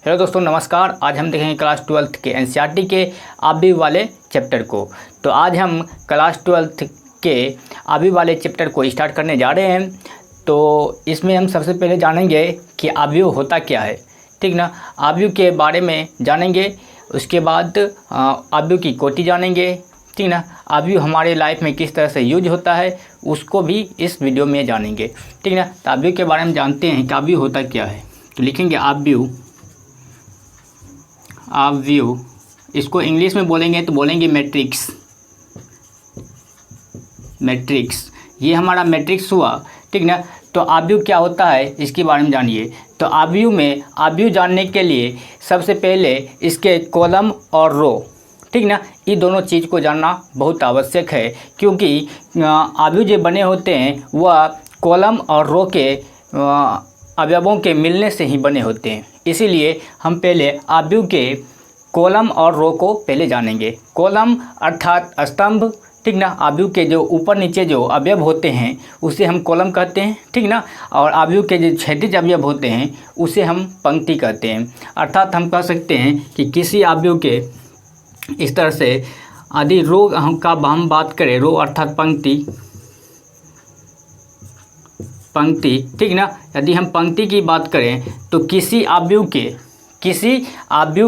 Hello दोस्तों, नमस्कार। आज हम देखेंगे क्लास 12th के एनसीईआरटी के आबी वाले चैप्टर को। तो आज हम क्लास 12th के आबी वाले चैप्टर को स्टार्ट करने जा रहे हैं। तो इसमें हम सबसे पहले जानेंगे कि आबीव होता क्या है, ठीक ना। आबीव के बारे में जानेंगे, उसके बाद आबीव की कोटि जानेंगे, ठीक ना। आबीव हमारे लाइफ में किस तरह से यूज होता है उसको भी इस वीडियो में जानेंगे, ठीक ना। तो आबीव के बारे में जानते हैं कि आबीव होता क्या है। तो लिखेंगे आबीव, इसको इंग्लिश में बोलेंगे तो बोलेंगे मैट्रिक्स। ये हमारा मैट्रिक्स हुआ, ठीक ना। तो आबीव क्या होता है इसके बारे में जानिए। तो आबीव जानने के लिए सबसे पहले इसके कॉलम और रो, ठीक ना, ये दोनों चीज़ को जानना बहुत आवश्यक है, क्योंकि आबीव जो बने होते हैं वह कॉलम और रो के अवयवों के मिलने से ही बने होते हैं। इसीलिए हम पहले आबीव के कॉलम और रो को पहले जानेंगे। कॉलम अर्थात स्तंभ, ठीक ना। आबीव के जो ऊपर नीचे जो अवयव होते हैं उसे हम कॉलम कहते हैं, ठीक ना। और आबीव के जो क्षैतिज अवयव होते हैं उसे हम पंक्ति कहते हैं। अर्थात हम कह सकते हैं कि किसी आबीव के इस तरह से यदि रो का हम बात करें, रो अर्थात पंक्ति, ठीक ना। यदि हम पंक्ति की बात करें तो किसी आबीव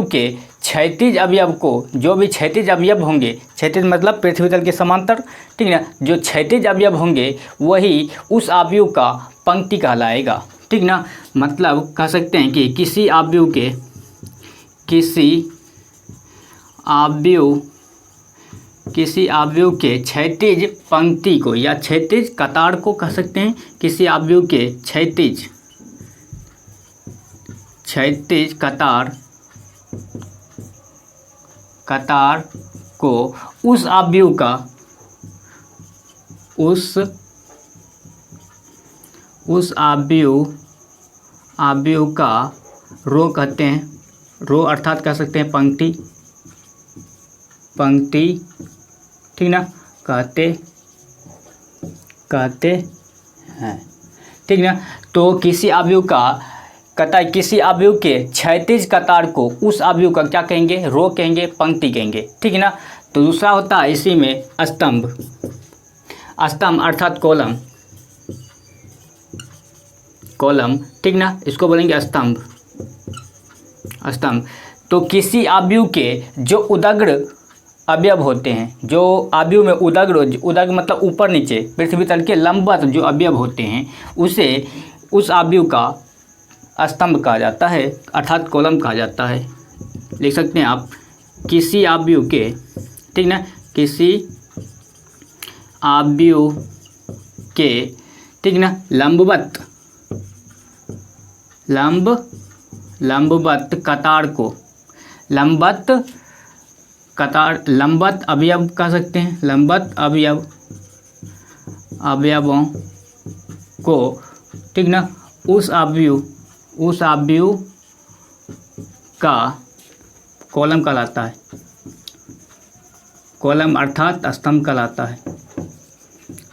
के क्षैतिज अवयव को, जो भी क्षैतिज अवयव होंगे, क्षैतिज मतलब पृथ्वी तल के समांतर, ठीक ना, जो क्षैतिज अवयव होंगे वही उस आबीव का पंक्ति कहलाएगा, ठीक ना। मतलब कह सकते हैं कि किसी आबीव के क्षैतिज पंक्ति को या क्षैतिज कतार को कह सकते हैं। किसी आबीव के क्षैतिज कतार को उस आबीव का रो कहते हैं। रो अर्थात कह सकते हैं पंक्ति, ठीक ना, कहते हैं, ठीक ना। तो किसी आबीव के क्षैतिज कतार को उस आबीव का क्या कहेंगे? रो कहेंगे, पंक्ति कहेंगे, ठीक ना। तो दूसरा होता है इसी में स्तंभ अर्थात कॉलम, ठीक ना, इसको बोलेंगे स्तंभ। तो किसी आबीव के जो उदग्र अवयव होते हैं, जो आबीव में उदग्र मतलब ऊपर नीचे पृथ्वी तल के लंबवत जो अवयव होते हैं उसे उस आबीव का स्तंभ कहा जाता है, अर्थात कॉलम कहा जाता है। लिख सकते हैं आप किसी आबीव के, ठीक ना, किसी आबीव के, ठीक ना, लंबवत कतार को, लंबवत अवयव कह सकते हैं, लंबवत अवयवों को, ठीक ना, उस आबीव का कॉलम कहलाता है। कॉलम अर्थात स्तंभ कहलाता है,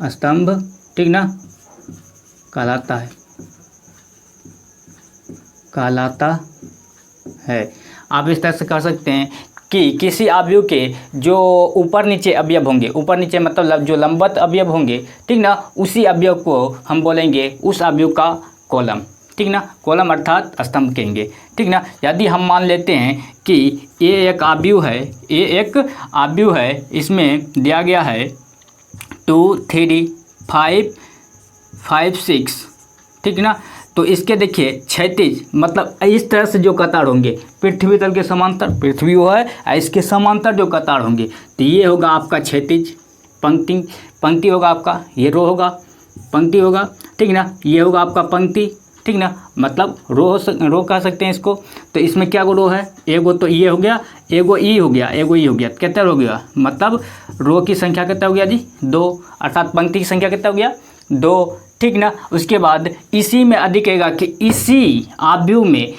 स्तंभ, ठीक ना, कहलाता है। आप इस तरह से कर सकते हैं कि किसी आबीव के जो ऊपर नीचे अवयव होंगे, ऊपर नीचे मतलब जो लंबवत अवयव होंगे, ठीक ना, उसी अवयव को हम बोलेंगे उस आबीव का कॉलम, ठीक ना। कॉलम अर्थात स्तंभ कहेंगे, ठीक ना। यदि हम मान लेते हैं कि ये एक आबीव है, इसमें दिया गया है 2, 3, 5, 6, ठीक ना। तो इसके देखिए क्षैतिज मतलब इस तरह से जो कतार होंगे पृथ्वी तल के समांतर, पृथ्वी वो है, इसके समांतर जो कतार होंगे, तो ये होगा आपका क्षैतिज पंक्ति होगा आपका, ये रो होगा, पंक्ति होगा, ठीक ना। ये होगा आपका पंक्ति, ठीक ना, मतलब रो कह सकते हैं इसको। तो इसमें क्या रो है? एगो तो ये हो गया, एगो ई हो गया, कितना हो गया? मतलब रो की संख्या कितना हो गया जी? 2, अर्थात पंक्ति की संख्या कितना हो गया? 2, ठीक ना। उसके बाद इसी में अधिक रहेगा कि इसी आबीव में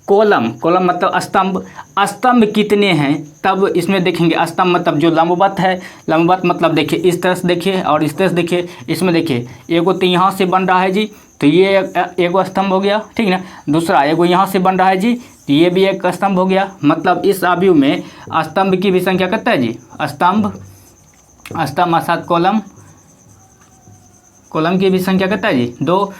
कॉलम मतलब स्तंभ कितने हैं, तब इसमें देखेंगे स्तंभ मतलब जो लंबवत है, लंबवत मतलब देखिए इस तरह से देखिए और इस तरह से देखिए, इसमें देखिए एगो तो यहाँ से बन रहा है जी, तो ये एगो स्तंभ हो गया, ठीक ना। दूसरा एगो यहाँ से बन रहा है जी, तो ये भी एक स्तंभ हो गया। मतलब इस अवयव में स्तंभ की भी संख्या कितना है जी, स्तंभ अर्थात कॉलम की भी संख्या कितना है जी, 2।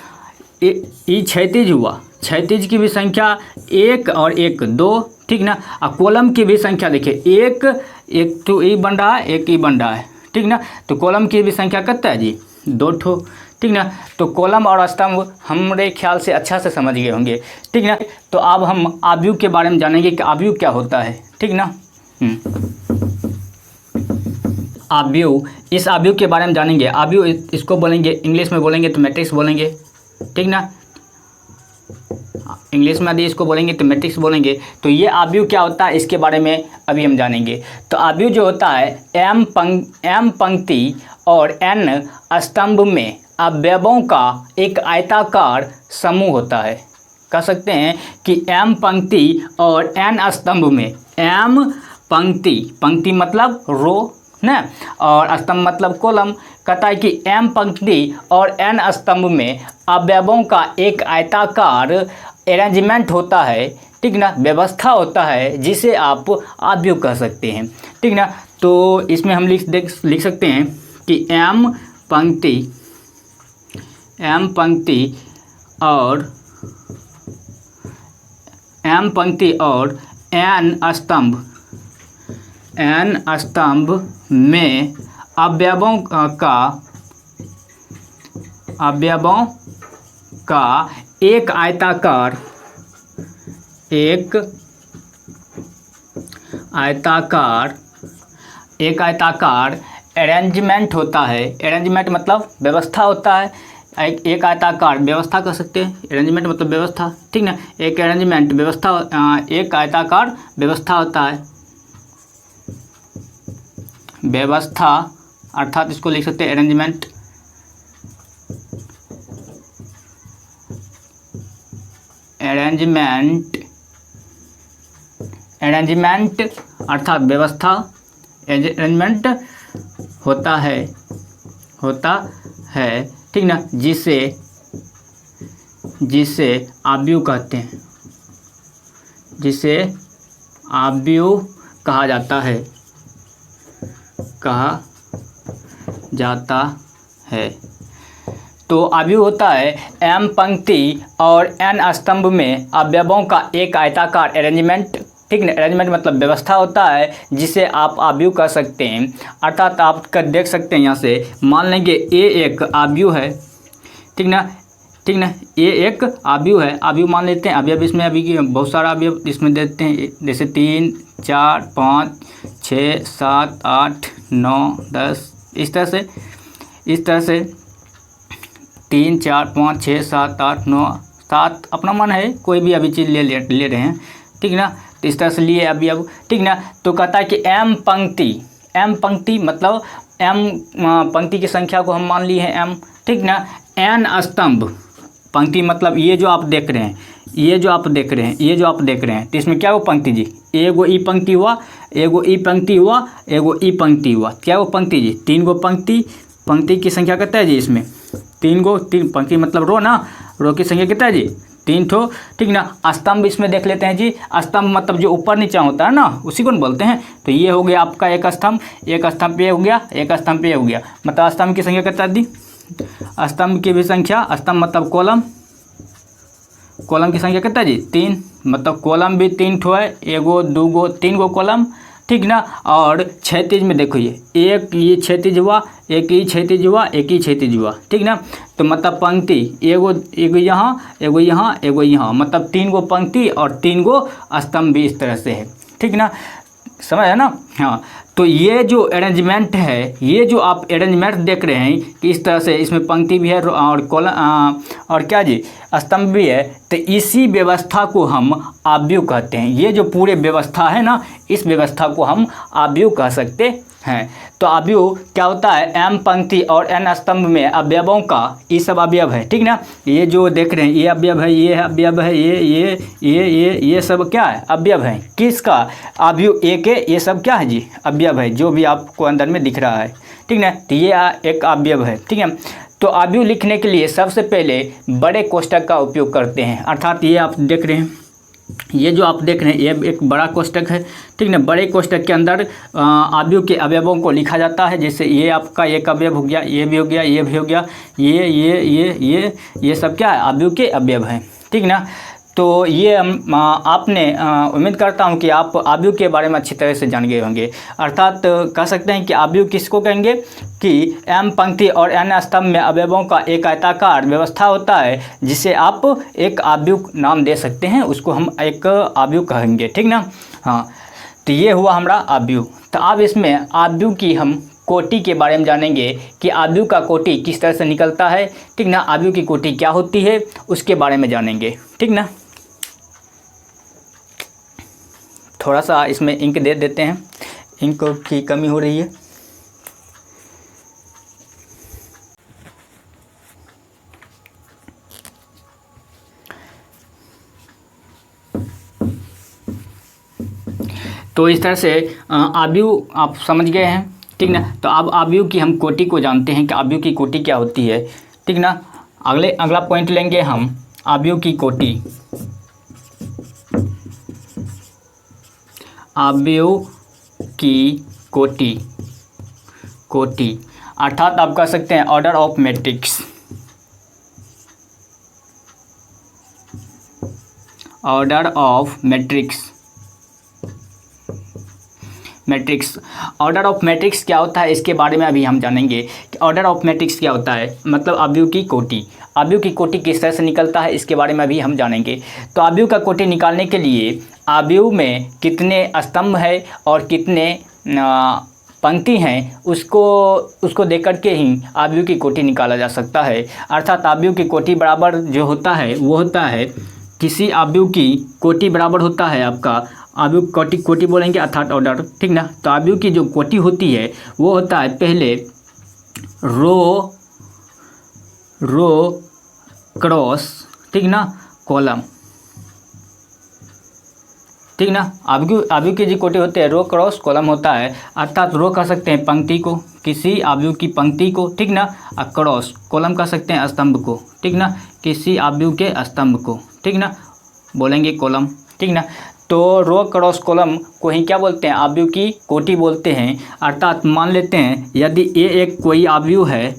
ई क्षैतिज हुआ, क्षैतिज की भी संख्या 1 और 1 2, ठीक ना। और कॉलम की भी संख्या देखिए 1 तो ई बन रहा है, 1 ई बन रहा है, ठीक ना। तो कॉलम की भी संख्या कितना है जी, 2 ठो, ठीक ना। तो कॉलम और स्तंभ हमारे ख्याल से अच्छा से समझ गए होंगे, ठीक ना। तो अब हम अवयव के बारे में जानेंगे कि अवयव क्या होता है, ठीक ना। अवयव, इस अवयव के बारे में जानेंगे। अवयव इसको बोलेंगे, इंग्लिश में बोलेंगे तो मैट्रिक्स बोलेंगे, ठीक ना। इंग्लिश में यदि इसको बोलेंगे तो मैट्रिक्स बोलेंगे। तो ये अवयव क्या होता है इसके बारे में अभी हम जानेंगे। तो अवयव जो होता है एम पंक्ति और n स्तंभ में अवयवों का एक आयताकार समूह होता है। कह सकते हैं कि m पंक्ति और n स्तंभ में, m पंक्ति मतलब रो ना, और स्तंभ मतलब कॉलम। कहता है कि m पंक्ति और n स्तंभ में अवयवों का एक आयताकार अरेंजमेंट होता है, ठीक ना, व्यवस्था होता है, जिसे आप अवयव कह सकते हैं, ठीक ना। तो इसमें हम लिख सकते हैं कि m पंक्ति और n स्तंभ में अवयवों का एक आयताकार अरेंजमेंट होता है। अरेंजमेंट मतलब व्यवस्था होता है, एक आयताकार व्यवस्था कह सकते हैं। अरेंजमेंट मतलब व्यवस्था, ठीक ना। एक अरेंजमेंट व्यवस्था, एक आयताकार व्यवस्था होता है, व्यवस्था, अर्थात इसको लिख सकते हैं अरेंजमेंट। अर्थात व्यवस्था, अरेंजमेंट होता है, ठीक ना, जिसे अवयव कहते हैं, जिसे अवयव कहा जाता है। तो अवयव होता है m पंक्ति और n स्तंभ में अवयवों का एक आयताकार अरेंजमेंट, ठीक ना। अरेंजमेंट मतलब व्यवस्था होता है, जिसे आप अवयव कह सकते हैं। अर्थात आप देख सकते हैं यहाँ से, मान लेंगे a एक अवयव है, ठीक ना, ये एक अवयव है। अवयव मान लेते हैं, अवयव इसमें अभी बहुत सारा अवयव इसमें देते हैं, जैसे 3 4 5 6 7 8 9 10, इस तरह से 3 4 5 6 7 8 9 7, अपना मन है कोई भी अभी चीज़ ले रहे हैं, ठीक ना। तो इस तरह से लिए अवयव, ठीक ना। तो कहता है कि m पंक्ति मतलब m पंक्ति की संख्या को हम मान लिए हैं m, ठीक ना। n स्तंभ, पंक्ति मतलब ये जो आप देख रहे हैं, ये जो आप देख रहे हैं, तो इसमें क्या वो पंक्ति जी, एगो ई पंक्ति हुआ, एगो ई पंक्ति हुआ, एगो ई पंक्ति हुआ, क्या वो पंक्ति जी, 3 गो पंक्ति की संख्या कितना है जी, इसमें 3 पंक्ति मतलब रो ना, रो की संख्या कितना है जी, 3 ठो, ठीक ना। स्तंभ इसमें देख लेते हैं जी, स्तंभ मतलब जो ऊपर नीचे होता है ना, उसी को बोलते हैं। तो ये हो गया आपका एक स्तंभ पे हो गया, एक स्तंभ पे हो गया, मतलब स्तंभ की संख्या कितना दी, स्तंभ की भी संख्या, स्तंभ मतलब कॉलम की संख्या कितना जी, 3, मतलब कॉलम भी 3 ठो है, एगो 2 गो 3 गो कॉलम, ठीक ना। और क्षैतिज में देखो ये क्षैतिज हुआ, एक ही क्षैतिज हुआ, एक ही क्षैतिज हुआ, ठीक ना। तो मतलब पंक्ति एगो यहाँ, मतलब 3 गो पंक्ति और 3 गो स्तंभ भी इस तरह से है, ठीक ना, समझ है ना। हाँ, तो ये जो अरेंजमेंट है, ये जो आप अरेंजमेंट देख रहे हैं कि इस तरह से इसमें पंक्ति भी है और कॉलम और क्या जी, स्तंभ भी है, तो इसी व्यवस्था को हम अवयव कहते हैं। ये जो पूरे व्यवस्था है ना, इस व्यवस्था को हम अवयव कह सकते हैं। तो अवयव क्या होता है, m पंक्ति और n स्तंभ में अवयवों का, ये सब अवयव है, ठीक ना। ये जो देख रहे हैं ये अवयव है, ये अवयव है, ये सब क्या है, अवयव है। किसका, अवयव ए के, ये सब क्या है जी, अवयव है, जो भी आपको अंदर में दिख रहा है, ठीक ना। तो ये एक अवयव है, ठीक है। तो अवयव लिखने के लिए सबसे पहले बड़े कोष्ठक का उपयोग करते हैं, अर्थात ये आप देख रहे हैं, ये जो आप देख रहे हैं ये एक बड़ा कोष्टक है, ठीक ना। बड़े कोष्टक के अंदर आव्यूह के अवयवों को लिखा जाता है। जैसे ये आपका एक अवयव हो गया, ये भी हो गया, ये भी हो गया, ये सब क्या है, आव्यूह के अवयव हैं, ठीक ना। तो ये आपने उम्मीद करता हूँ कि आप आव्यूह के बारे में अच्छी तरह से जान गए होंगे। अर्थात कह सकते हैं कि आव्यूह किसको कहेंगे कि एम पंक्ति और एन स्तंभ में अवयवों का एक आयताकार व्यवस्था होता है, जिसे आप एक आव्यूह नाम दे सकते हैं, उसको हम एक आव्यूह कहेंगे, ठीक ना। हाँ, तो ये हुआ हमारा आव्यूह। तो अब इसमें आव्यूह की हम कोटि के बारे में जानेंगे कि आव्यूह का कोटि किस तरह से निकलता है, ठीक ना। आव्यूह की कोटि क्या होती है उसके बारे में जानेंगे, ठीक ना। थोड़ा सा इसमें इंक दे देते हैं, इंक की कमी हो रही है। तो इस तरह से आव्यूह आप समझ गए हैं, ठीक ना। तो अब आव्यूह की हम कोटि को जानते हैं कि आव्यूह की कोटि क्या होती है, ठीक ना। अगला पॉइंट लेंगे हम आव्यूह की कोटि। आव्यूह की कोटि अर्थात आप कह सकते हैं order of matrix. Order of matrix order of matrix क्या होता है इसके बारे में अभी हम जानेंगे कि ऑर्डर ऑफ मैट्रिक्स क्या होता है, मतलब आव्यूह की कोटि किस तरह से निकलता है इसके बारे में अभी हम जानेंगे। तो आव्यूह का कोटि निकालने के लिए आव्यूह में कितने स्तंभ है और कितने पंक्ति हैं उसको देख कर के ही आव्यूह की कोटि निकाला जा सकता है। अर्थात आव्यूह की कोटि बराबर जो होता है वो होता है, किसी आव्यूह की कोटि बराबर होता है आपका आव्यूह कोटि बोलेंगे अर्थात ऑर्डर, ठीक ना। तो आव्यूह की जो कोटि होती है वो होता है पहले रो क्रॉस, ठीक ना, कॉलम, ठीक ना। आव्यूह की जो कोटि होते हैं रो क्रॉस कॉलम होता है। अर्थात रो कह सकते हैं पंक्ति को, किसी आव्यूह की पंक्ति को, ठीक ना। और क्रॉस कॉलम कह सकते हैं स्तंभ को, ठीक ना, किसी आव्यूह के स्तंभ को, ठीक ना, बोलेंगे कॉलम, ठीक ना। तो रो क्रॉस कॉलम को ही क्या बोलते हैं, आव्यूह की कोटि बोलते हैं। अर्थात मान लेते हैं यदि ये एक कोई आव्यूह है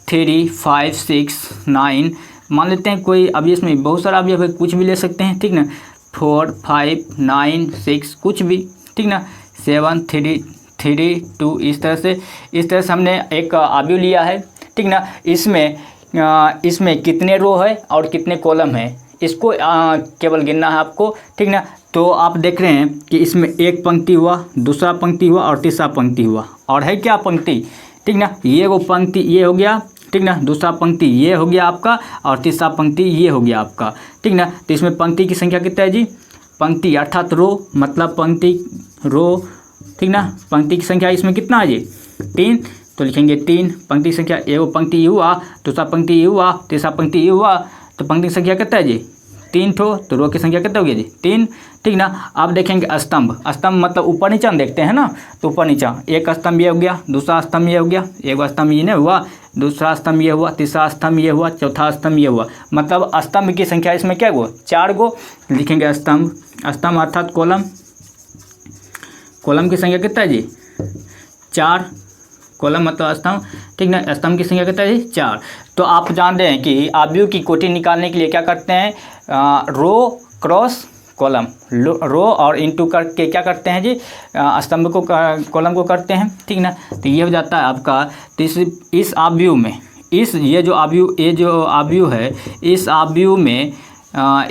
3, 5, 6, 9, मान लेते हैं कोई, अभी इसमें बहुत सारा अवयव है, कुछ भी ले सकते हैं, ठीक ना। 4, 5, 9, 6 कुछ भी, ठीक ना, 7, 3, 2 इस तरह से हमने एक आव्यूह लिया है, ठीक ना। इसमें कितने रो है और कितने कॉलम है इसको केवल गिनना है आपको, ठीक ना। तो आप देख रहे हैं कि इसमें एक पंक्ति हुआ, दूसरा पंक्ति हुआ और तीसरा पंक्ति हुआ, और है क्या पंक्ति, ठीक ना। ये वो पंक्ति ये हो गया, ठीक ना, दूसरा पंक्ति ये हो गया आपका और तीसरा पंक्ति ये हो गया आपका, ठीक ना। तो इसमें पंक्ति की संख्या कितना है जी, पंक्ति अर्थात रो मतलब पंक्ति रो, ठीक ना। पंक्ति की संख्या इसमें कितना है जी 3, तो लिखेंगे 3 पंक्ति की संख्या। ये वो पंक्ति ये हुआ, दूसरा पंक्ति ये हुआ, तीसरा पंक्ति ये हुआ, तो पंक्ति की संख्या कितना है जी 3 ठो, तो रो की संख्या कितना हो गया जी 3, ठीक ना। अब देखेंगे स्तंभ मतलब ऊपर नीचा देखते हैं ना, तो ऊपर नीचा एक स्तंभ ये हो गया, दूसरा स्तंभ ये हो गया, एक स्तंभ ये नहीं हुआ, दूसरा स्तंभ ये हुआ, तीसरा स्तंभ ये हुआ, चौथा स्तंभ ये हुआ, मतलब स्तंभ की संख्या इसमें क्या गो 4 गो। लिखेंगे स्तंभ अर्थात कॉलम की संख्या कितना है जी 4, कॉलम मतलब स्तंभ, ठीक ना। स्तंभ की संख्या कितना है जी 4। तो आप जानते हैं कि आव्यूह की कोटि निकालने के लिए क्या करते हैं, रो क्रॉस कॉलम, रो और इनटू करके क्या करते हैं जी स्तंभ को कॉलम को करते हैं, ठीक ना। तो ये हो जाता है आपका। तो इस आव्यूह में ये जो आव्यूह है इस आव्यूह में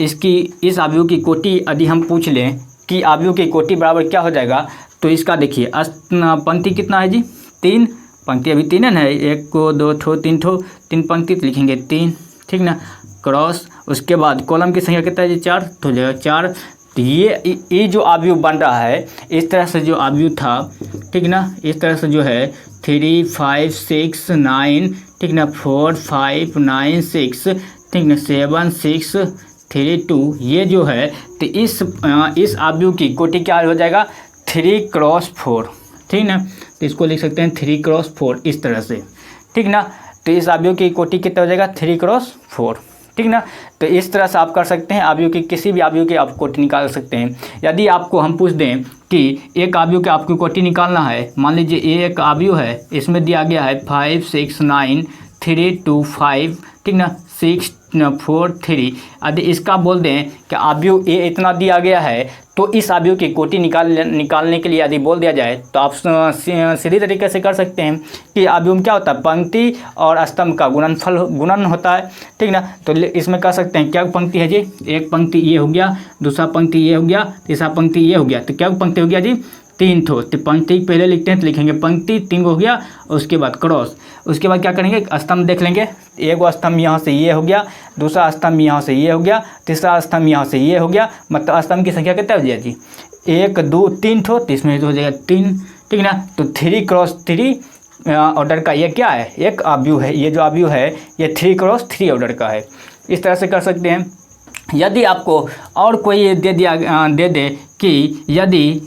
इस आव्यूह की कोटि यदि हम पूछ लें कि आव्यूह की कोटि बराबर क्या हो जाएगा, तो इसका देखिए पंक्ति कितना है जी 3 पंक्ति, अभी 3 है ना, 1 को 2 ठो 3 ठो 3 पंक्ति, तो लिखेंगे 3, ठीक ना, क्रॉस। उसके बाद कॉलम की संख्या कितना है जी 4, तो जाएगा 4। तो ये जो आव्यूह बन रहा है इस तरह से जो आव्यूह था, ठीक ना, इस तरह से जो है 3, 5, 6, 9, ठीक ना, 4, 5, 9, 6, ठीक ना, 7, 6, 3, 2, ये जो है तो इस आव्यूह की कोटि क्या हो जाएगा 3 क्रॉस 4, ठीक ना। तो इसको लिख सकते हैं 3 क्रॉस 4 इस तरह से, ठीक ना। तो इस आव्यूह की कोटि कितना हो जाएगा 3 क्रॉस 4, ठीक ना। तो इस तरह से आप कर सकते हैं, अवयव की किसी भी अवयव की आप कोटि निकाल सकते हैं। यदि आपको हम पूछ दें कि एक अवयव के आपको कोटि निकालना है, मान लीजिए ये एक अवयव है, इसमें दिया गया है 5 6 9 3 2 5, ठीक ना, 6 4 3। यदि इसका बोल दें कि अवयव ए इतना दिया गया है, तो इस अवयव की कोटि निकालने के लिए यदि बोल दिया जाए तो आप सीधी तरीके से कर सकते हैं कि अवयव में क्या होता है, पंक्ति और स्तंभ का गुणन होता है, ठीक ना। तो इसमें कर सकते हैं क्या पंक्ति है जी, एक पंक्ति ये हो गया, दूसरा पंक्ति ये हो गया, तीसरा पंक्ति ये हो गया, तो क्या पंक्ति हो गया जी, 3 ठो। तो पंक्ति पहले लिखते हैं तो लिखेंगे पंक्ति 3 हो गया, उसके बाद क्रॉस, उसके बाद क्या करेंगे, स्तंभ देख लेंगे, एक स्तंभ यहाँ से ये हो गया, दूसरा स्तंभ यहाँ से ये हो गया, तीसरा स्तंभ यहाँ से ये हो गया, मतलब स्तंभ की संख्या कितना हो जाएगी जी, 1 2 3 ठो, तो इसमें हो जाएगा 3, ठीक ना। तो 3 क्रॉस 3 ऑर्डर का ये क्या है, एक अवयव है, ये जो अवयव है ये 3 क्रॉस 3 ऑर्डर का है। इस तरह से कर सकते हैं। यदि आपको और कोई दे दे कि यदि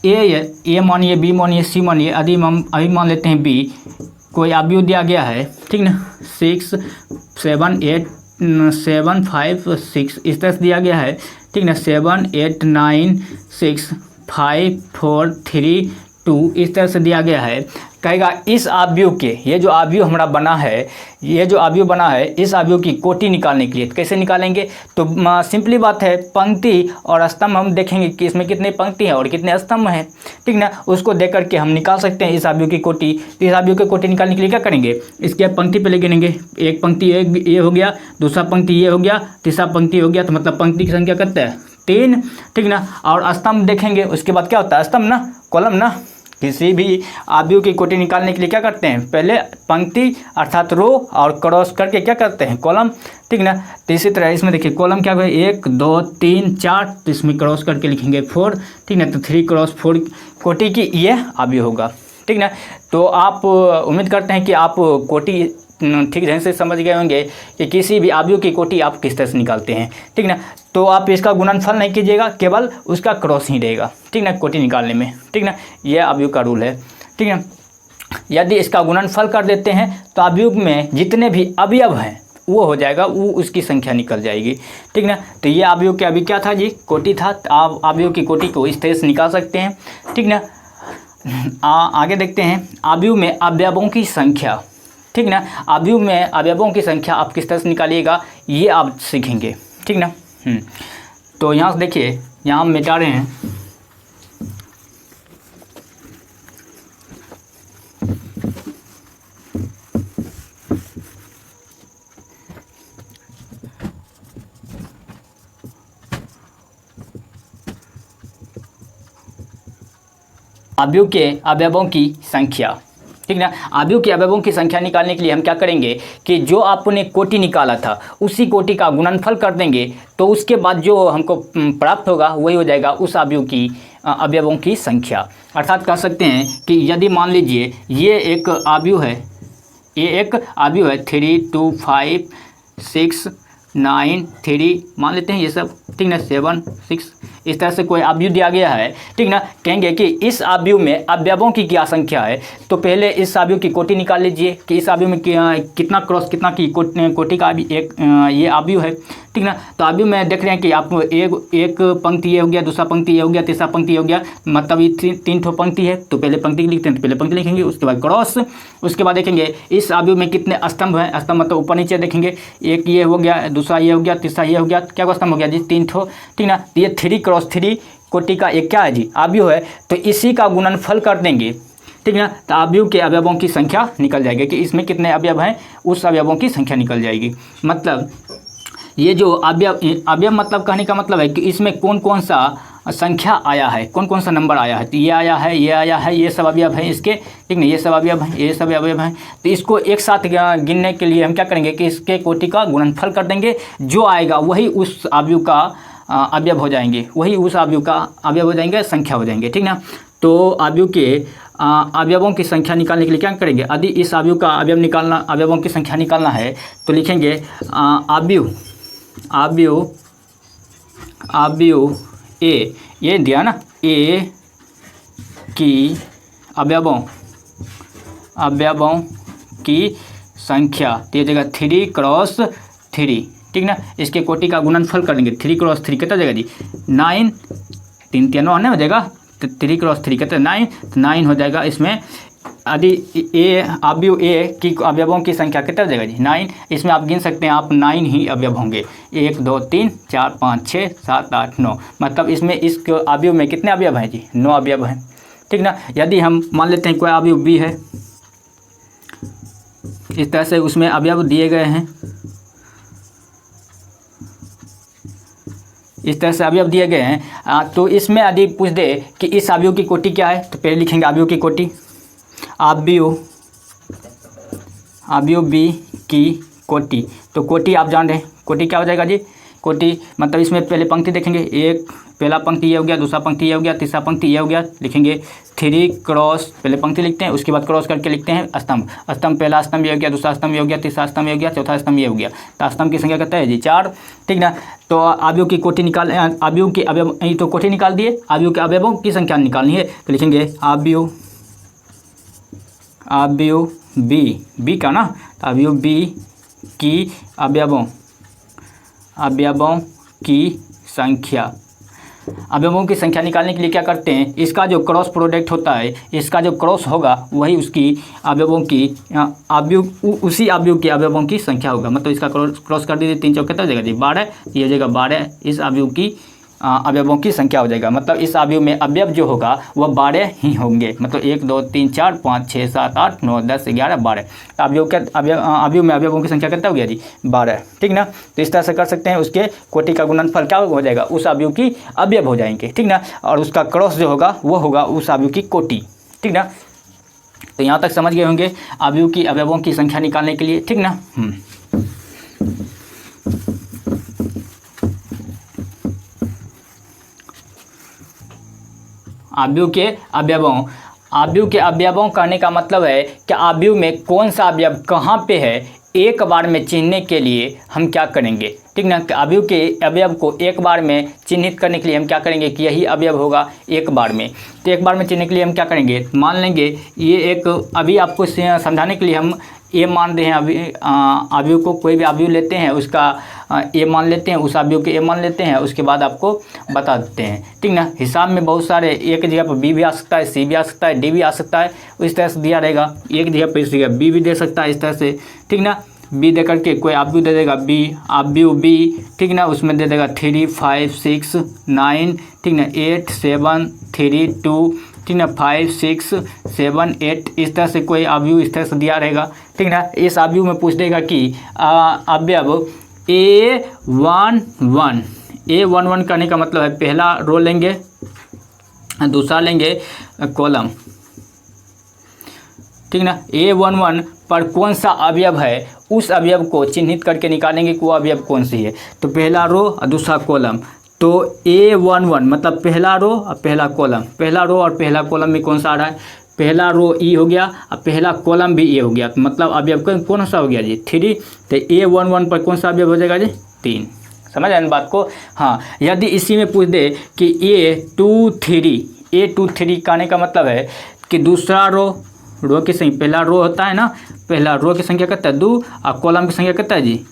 ए मानिए, बी मानिए, सी मानिए, यदि हम अभी मान लेते हैं बी, कोई अवयव दिया गया है, ठीक ना, 6 7 8 7 5 6 इस तरह से दिया गया है, ठीक ना, 7 8 9 6 5 4 3 2 इस तरह से दिया गया है। कहेगा इस अवयव के, ये जो अवयव हमारा बना है, ये जो अवयव बना है, इस अवयव की कोटि निकालने के लिए कैसे निकालेंगे, तो सिंपली बात है, पंक्ति और स्तंभ हम देखेंगे कि इसमें कितने पंक्ति हैं और कितने स्तंभ हैं, ठीक ना, उसको देख करके हम निकाल सकते हैं इस अवयव की कोटि। तो इस अवयव की कोटि निकालने के लिए क्या करेंगे, इसके पंक्ति पे गिनेंगे, एक पंक्ति ये हो गया, दूसरा पंक्ति ये हो गया, तीसरा पंक्ति हो गया, तो मतलब पंक्ति की संख्या कितना है, 3, ठीक ना। और स्तंभ देखेंगे, उसके बाद क्या होता है, स्तंभ ना, कॉलम ना। किसी भी अवयव की कोटि निकालने के लिए क्या करते हैं, पहले पंक्ति अर्थात रो और क्रॉस करके क्या करते हैं, कॉलम, ठीक ना। तो इसी तरह इसमें देखिए कॉलम क्या है, 1 2 3 4, तो इसमें क्रॉस करके लिखेंगे 4, ठीक ना। तो 3 क्रॉस 4 कोटि की ये अवयव होगा, ठीक ना। तो आप उम्मीद करते हैं कि आप कोटि ठीक ढंग से समझ गए होंगे कि किसी भी अवयव की कोटि आप किस तरह से निकालते हैं, ठीक ना। तो आप इसका गुणनफल नहीं कीजिएगा, केवल उसका क्रॉस ही रहेगा, ठीक ना, कोटि निकालने में, ठीक ना। यह अवयव का रूल है, ठीक है। यदि इसका गुणनफल कर देते हैं तो अवयव में जितने भी अवयव हैं वो हो जाएगा, वो उसकी संख्या निकल जाएगी, ठीक ना। तो ये अवयव के अभी क्या था जी, कोटि था। तो आप अवयव की कोटि को इस तरह से निकाल सकते हैं, ठीक ना। आगे देखते हैं अवयव में अवयवों की संख्या, ठीक ना। अवयव में अवयवों की संख्या आप किस तरह से निकालिएगा ये आप सीखेंगे, ठीक ना। तो यहाँ से देखिए, यहाँ हम मिटा रहे हैं, अवयव के अवयवों की संख्या, ठीक ना। अवयव के अवयवों की संख्या निकालने के लिए हम क्या करेंगे कि जो आपने कोटि निकाला था उसी कोटि का गुणनफल कर देंगे, तो उसके बाद जो हमको प्राप्त होगा वही हो जाएगा उस अवयव की अवयवों की संख्या। अर्थात कह सकते हैं कि यदि मान लीजिए ये एक अवयव है, ये एक अवयव है 3 2 5 6 9 3 मान लेते हैं ये सब, ठीक ना, 7 6 इस तरह से कोई अवयव दिया गया है, ठीक ना। कहेंगे कि इस अवयव में अवयवों की क्या संख्या है, तो पहले इस अवयव की कोटि निकाल लीजिए कि इस अवयव में कितना क्रॉस कितना की कोटि का एक ये अवयव है, ठीक ना। तो अवयव में देख रहे हैं कि आप एक पंक्ति ये हो गया, दूसरा पंक्ति ये हो गया, तीसरा पंक्ति ये हो गया, मतलब ये 3 ठो पंक्ति है। तो पहले पंक्ति लिखते हैं, तो पहले पंक्ति लिखेंगे, उसके बाद क्रॉस, उसके बाद देखेंगे इस अवयव में कितने स्तंभ हैं, स्तंभ मतलब ऊपर नीचे देखेंगे, एक ये हो गया, दूसरा ये हो गया, तीसरा ये हो गया, क्या स्तंभ हो गया जी, 3 ठो, ठीक ना। ये 3 क्रॉस 3 कोटि का एक क्या है जी, अवयव है। तो इसी का गुणनफल कर देंगे, ठीक है ना। तो अवयव के अवयवों की संख्या निकल जाएगी कि इसमें कितने अवयव हैं, उस अवयवों की संख्या निकल जाएगी। मतलब ये जो अवयव मतलब कहने का मतलब है कि इसमें कौन कौन सा संख्या आया है, कौन कौन सा नंबर आया है। तो ये आया है, ये आया है, ये सब अवयव हैं इसके, ठीक नहीं, ये सब अवयव हैं, ये सब अवयव हैं। तो इसको एक साथ गिनने के लिए हम क्या करेंगे कि इसके कोटि का गुणनफल कर देंगे, जो आएगा वही उस अवयव का अवयव हो जाएंगे, वही उस अवयव का अवयव हो जाएंगे, संख्या हो जाएंगे, ठीक ना। तो अवयव के अवयवों की संख्या निकालने के लिए क्या करेंगे, यदि इस अवयव का अवयवों की संख्या निकालना है तो लिखेंगे अवयव ए, ये दिया ना, ए की अवयवों की संख्या, तो ये जगह 3 क्रॉस 3, ठीक ना। इसके कोटि का गुणनफल करेंगे 3 क्रॉस 3 कितना हो जाएगा जी 9, 3 3 9 हो जाएगा, तो 3 क्रॉस 3 कितना 9, तो 9 हो जाएगा। इसमें यदि अवयव ए की अवयवों की संख्या कितना हो जाएगा जी 9, इसमें आप गिन सकते हैं आप 9 ही अवयव होंगे, 1 2 3 4 5 6 7 8 9, मतलब इसमें इस अवयव में कितने अवयव हैं जी 9 अवयव हैं, ठीक ना। यदि हम मान लेते हैं कोई अवयव बी है, इस तरह से उसमें अवयव दिए गए हैं, इस तरह से अवयव दिए गए हैं, तो इसमें यदि पूछ दे कि इस अवयव की कोटि क्या है, तो पहले लिखेंगे अवयव की कोटि, अवयव बी की कोटि, तो कोटि आप जान रहे हैं कोटि क्या हो जाएगा जी, कोटि मतलब इसमें पहले पंक्ति देखेंगे, एक पहला पंक्ति ये हो गया, दूसरा पंक्ति ये हो गया, तीसरा पंक्ति ये हो गया, लिखेंगे 3 क्रॉस, पहले पंक्ति लिखते हैं, उसके बाद क्रॉस करके लिखते हैं स्तंभ, स्तंभ पहला स्तंभ ये हो गया, दूसरा स्तंभ ये हो गया, तीसरा स्तंभ ये हो गया, चौथा स्तंभ ये हो गया, तो स्तंभ की संख्या कितना है जी 4, ठीक ना। तो अवयव की कोटि निकाल, अवयव की अवयव तो कोटि निकाल दिए, अवयव के अवयवों की संख्या निकालनी है, तो लिखेंगे अवयव बी का ना, अवयव बी की अवयवों की संख्या, अवयवों की संख्या निकालने के लिए क्या करते हैं, इसका जो क्रॉस प्रोडक्ट होता है, इसका जो क्रॉस होगा वही उसकी अवयवों की उसी अवयव के अवयवों की संख्या होगा, मतलब इसका क्रॉस कर दीजिए 3 चौक कितना हो जाएगा जी 12, ये हो जाएगा 12 इस अवयव की अवयवों की संख्या हो जाएगा, मतलब इस अवयव में अवयव जो होगा वह 12 ही होंगे, मतलब 1 2 3 4 5 6 7 8 9 10 11 12, अवयव में अवयवों की संख्या कितना हो गया जी 12, ठीक ना। तो इस तरह से कर सकते हैं, उसके कोटि का गुणनफल क्या हो जाएगा, उस अवयव की अवयव हो जाएंगे, ठीक ना, और उसका क्रॉस जो होगा वो होगा उस अवयव की कोटि, ठीक ना। तो यहाँ तक समझ गए होंगे अवयव की अवयवों की संख्या निकालने के लिए, ठीक ना। अवयव के अवयवों कहने का मतलब है कि अवयव में कौन सा अवयव कहाँ पे है, एक बार में चिन्हने के लिए हम क्या करेंगे, ठीक ना। अवयव के अवयव को एक बार में चिन्हित करने के लिए हम क्या करेंगे कि यही अवयव होगा एक बार में, तो एक बार में चिन्हने के लिए हम क्या करेंगे, मान लेंगे ये एक, अभी आपको समझाने के लिए हम ए मान रहे हैं, अवयव को कोई भी अवयव लेते हैं उसका ए मान लेते हैं, उस अवयव के ए मान लेते हैं, उसके बाद आपको बता देते हैं, ठीक ना। हिसाब में बहुत सारे, एक जगह पर बी भी आ सकता है, सी भी आ सकता है, डी भी आ सकता है, इस तरह से दिया रहेगा, एक जगह पर इस जगह बी भी दे सकता है इस तरह से, ठीक ना। बी दे करके कोई अवयव दे देगा अवयव बी, ठीक ना, उसमें दे देगा 3 5 6 9, ठीक ना, 8 7 3 2, ठीक ना, 5 6 7 8, इस तरह से कोई अवयव इस तरह से दिया रहेगा, ठीक ना। इस अवयव में पूछ देगा कि अवयव A11 करने का मतलब है पहला रो लेंगे, दूसरा लेंगे कॉलम, ठीक ना। A11 पर कौन सा अवयव है उस अवयव को चिन्हित करके निकालेंगे कि वो अवयव कौन सी है, तो पहला रो और दूसरा कॉलम, तो A11 मतलब पहला रो और पहला कॉलम, पहला रो और पहला कॉलम में कौन सा आ रहा है, पहला रो ई हो गया और पहला कॉलम भी ए हो गया, तो मतलब अवयव कौन सा हो गया जी 3, तो A11 पर कौन सा अवयव हो जाएगा जी 3, समझ आए बात को। हाँ, यदि इसी में पूछ दे कि A23 कहने का मतलब है कि दूसरा रो की संख्या, पहला रो होता है ना, पहला रो की संख्या कितना है 2 और कॉलम की संख्या कितना है जी,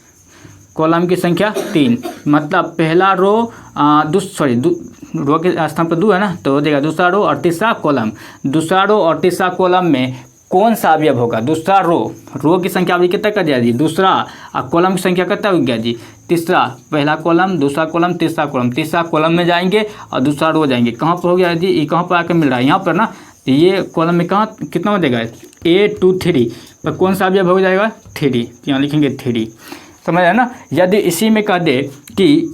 कॉलम की संख्या 3, मतलब पहला रो रो के स्थान पर 2 है ना, तो हो जाएगा दूसरा रो और तीसरा कॉलम, दूसरा रो और तीसरा कॉलम में कौन सा अवयव होगा, दूसरा रो की संख्या अभी कितना कर दिया जी दूसरा, और कॉलम की संख्या कितना हो गया जी तीसरा, पहला कॉलम दूसरा कॉलम तीसरा कॉलम, तीसरा कॉलम में जाएंगे और दूसरा रो जाएंगे, कहाँ पर हो गया जी, ये कहाँ पर आकर मिल रहा है यहाँ पर ना, ये कॉलम में कहाँ कितना हो जाएगा A23 पर कौन सा अवयव हो जाएगा 3, यहाँ लिखेंगे 3, समझ आया ना। यदि इसी में कह दे कि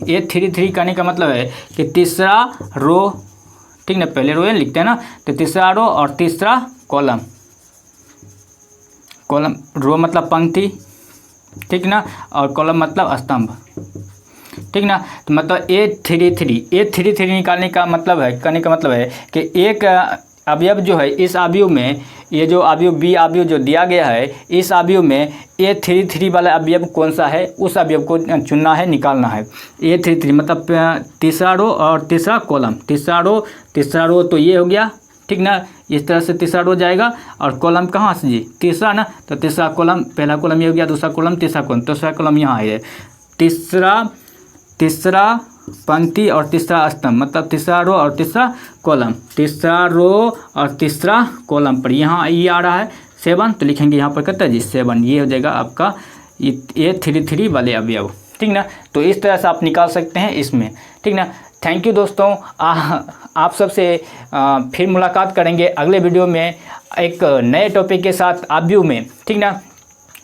A33 करने का मतलब है कि तीसरा रो, ठीक ना, पहले रो लिखते हैं ना, तो तीसरा रो और तीसरा कॉलम रो मतलब पंक्ति, ठीक ना, और कॉलम मतलब स्तंभ, ठीक ना। तो मतलब A33 निकालने का मतलब है, करने का मतलब है कि एक अवयव जो है इस अवयव में, ये जो अवयव बी अवयव जो दिया गया है, इस अवयव में A33 वाला अवयव कौन सा है उस अवयव को चुनना है, निकालना है। A33 मतलब तीसरा रो और तीसरा कॉलम, तीसरा रो तो ये हो गया, ठीक ना। इस तरह से तीसरा रो जाएगा और कॉलम कहाँ से जी, तीसरा ना, तो तीसरा कॉलम, पहला कॉलम ये हो गया, दूसरा कॉलम, तीसरा कॉलम यहाँ है, तीसरा पंक्ति और तीसरा स्तंभ, मतलब तीसरा रो और तीसरा कॉलम, तीसरा रो और तीसरा कॉलम पर यहाँ ये आ रहा है 7, तो लिखेंगे यहाँ पर कितना जी 7। ये हो जाएगा आपका ये 3 वाले अवयव, ठीक ना। तो इस तरह से आप निकाल सकते हैं इसमें, ठीक ना। थैंक यू दोस्तों, आप सबसे फिर मुलाकात करेंगे अगले वीडियो में एक नए टॉपिक के साथ अवयव में, ठीक ना।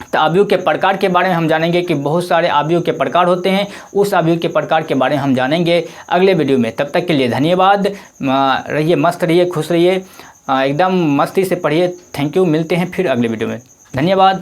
तो अवयव के प्रकार के बारे में हम जानेंगे कि बहुत सारे अवयव के प्रकार होते हैं, उस अवयव के प्रकार के बारे में हम जानेंगे अगले वीडियो में। तब तक के लिए धन्यवाद, रहिए मस्त, रहिए खुश, रहिए एकदम मस्ती से पढ़िए। थैंक यू, मिलते हैं फिर अगले वीडियो में, धन्यवाद।